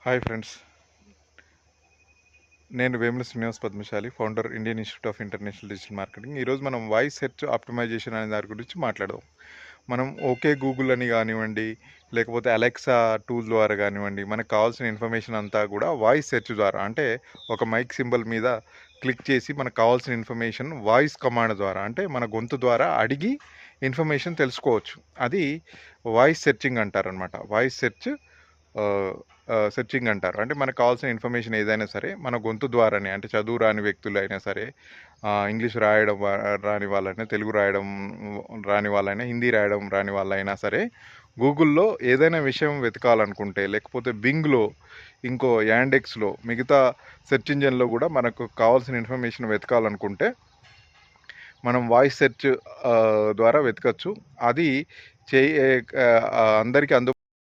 Hi friends, నేను Vemula Srinivas Padmashali, founder Indian institute of international digital marketing. ఈరోజు మనం వాయిస్ సెర్చ్ ఆప్టిమైజేషన్ అనే దాని గురించి మాట్లాడదాం. మనం ఓకే గూగుల్ అని కానివ్వండి, లేకపోతే అలెక్సా టూల్ ద్వారా కానివ్వండి, మనకు కావాల్సిన ఇన్ఫర్మేషన్ అంతా కూడా వాయిస్ సెర్చ్ ద్వారా, అంటే ఒక మైక్ సింబల్ మీద క్లిక్ చేసి మనకు కావాల్సిన ఇన్ఫర్మేషన్ వాయిస్ కమాండ్ ద్వారా, అంటే మన గొంతు ద్వారా అడిగి ఇన్ఫర్మేషన్ తెలుసుకోవచ్చు. అది వాయిస్ సెర్చింగ్ అంటారనమాట. వాయిస్ సెర్చింగ్ అంటారు. అంటే మనకు కావాల్సిన ఇన్ఫర్మేషన్ ఏదైనా సరే మన గొంతు ద్వారానే, అంటే చదువు రాని వ్యక్తులు అయినా సరే, ఇంగ్లీష్ రాయడం రాని వాళ్ళైనా, తెలుగు రాయడం రాని వాళ్ళైనా, హిందీ రాయడం రాని వాళ్ళైనా సరే, గూగుల్లో ఏదైనా విషయం వెతకాలనుకుంటే, లేకపోతే బింగ్లో, ఇంకో యాండెక్స్లో, మిగతా సెర్చ్ ఇంజన్లో కూడా మనకు కావాల్సిన ఇన్ఫర్మేషన్ వెతకాలనుకుంటే మనం వాయిస్ సెర్చ్ ద్వారా వెతకచ్చు. అది అందరికీ